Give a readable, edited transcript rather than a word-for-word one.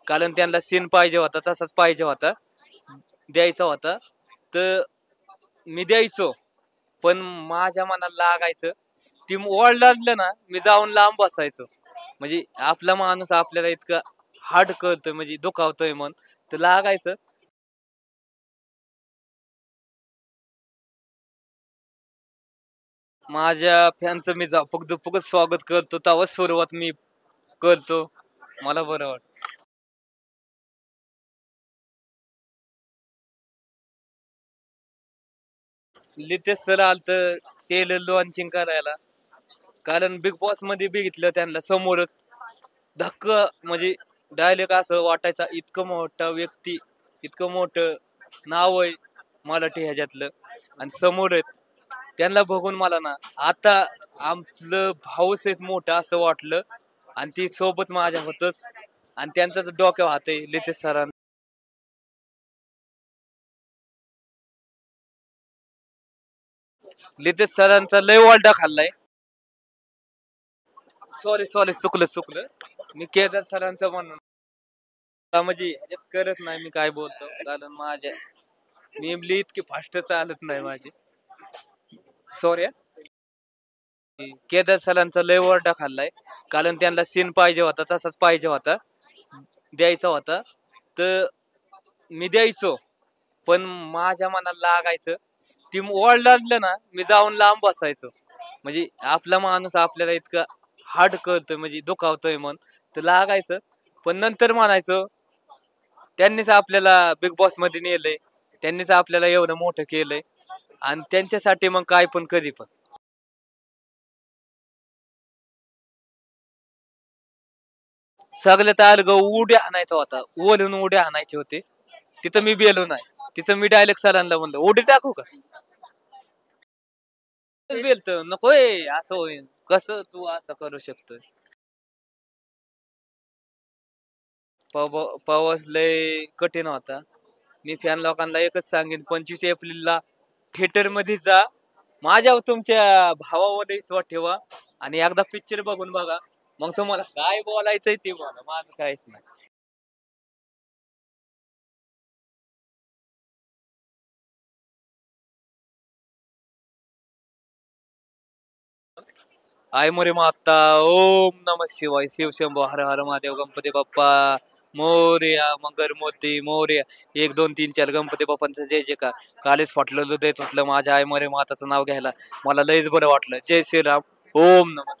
कारण त्यांना सीन पाहिजे होता, तसाच पाहिजे होता, द्यायचा होता. तर मी द्यायचो, पण माझ्या मनाला लागायचं. ती ओरडलं ना, मी जाऊन लांब बसायचो. म्हणजे आपला माणूस आपल्याला इतकं हार्ड करतोय, म्हणजे दुखावतोय मन, तर लागायचं. माझ्या फॅनचं मी झापक झुपकच स्वागत करतो, तेव्हाच सुरुवात मी करतो. मला बरं वाटतं. लितेश सर आलतं टेलर लॉन्चिंग करायला. कारण बिग बॉस मध्ये बघितलं त्यांना समोरच, धक्क म्हणजे डायरेक्ट असं वाटायचा, इतकं मोठा व्यक्ती, इतकं मोठं नाव आहे मराठी ह्याच्यातलं, आणि समोर आहेत. त्यांना बघून मला ना आता आपलं भाऊच आहेत मोठं असं वाटलं. आणि ती सोबत माझ्या होतच, आणि त्यांचाच डोक्यावर हात आहे लितेश सरांचा. लितेश सरांचा लय वालडा खाल्लाय. सॉरी सॉरी, चुकलं. मी केदार सरांचं म्हणून म्हणजे ह्याच्यात करत नाही मी काय बोलतो, कारण माझ्या नेमली इतकी फास्ट चालत नाही माझी. सॉरी. केदार सरांचा लय ओरडा खाल्लाय, कारण त्यांना सीन पाहिजे होता, तसाच पाहिजे होता, द्यायचा होता. तर मी द्यायचो, पण माझ्या मनाला लागायचं. ती ओरडलं ना, मी जाऊन लांब बसायचो. म्हणजे आपला माणूस आपल्याला इतकं हार्ड करतोय, म्हणजे दुखावतोय मन, तर लागायचं. पण नंतर म्हणायचो, त्यांनीच आपल्याला बिग बॉस मध्ये नेलंय, त्यांनीच आपल्याला एवढं मोठं केलंय, आणि त्यांच्यासाठी मग काय पण कधी पण. सगळ्यात अलग उड्या आणायचा होता, वरून उड्या आणायचे होते. तिथं मी बेलो नाही. तिथं मी डायरेक्ट सरांना म्हणलं, उडी टाकू का? बेलत नकोय, असं होईल कसं, तू असं करू शकतोय. पाऊस लय कठीण होता. मी फॅन लोकांना एकच सांगेन, 25 एप्रिलला थिएटर मध्ये जा. माझ्या तुमच्या भावावर विश्वास ठेवा, आणि एकदा पिक्चर बघून बघा. मग तुम्हाला काय बोलायचंय ते बोला, माझं काहीच नाही. आय मोरे माता, ओम नम शिवाय, शिवशंभो हर हर महादेव, गणपती बाप्पा मोरया, मंगलमूर्ती मोरया. 1 2 3 4 गणपती बाप्पांचं जय जयकार. कालेच फाटलं, हृदय तुटलं माझ्या आय मोरे माताचं नाव घ्यायला. मला लयच बरं वाटलं. जय श्रीराम. ओम नम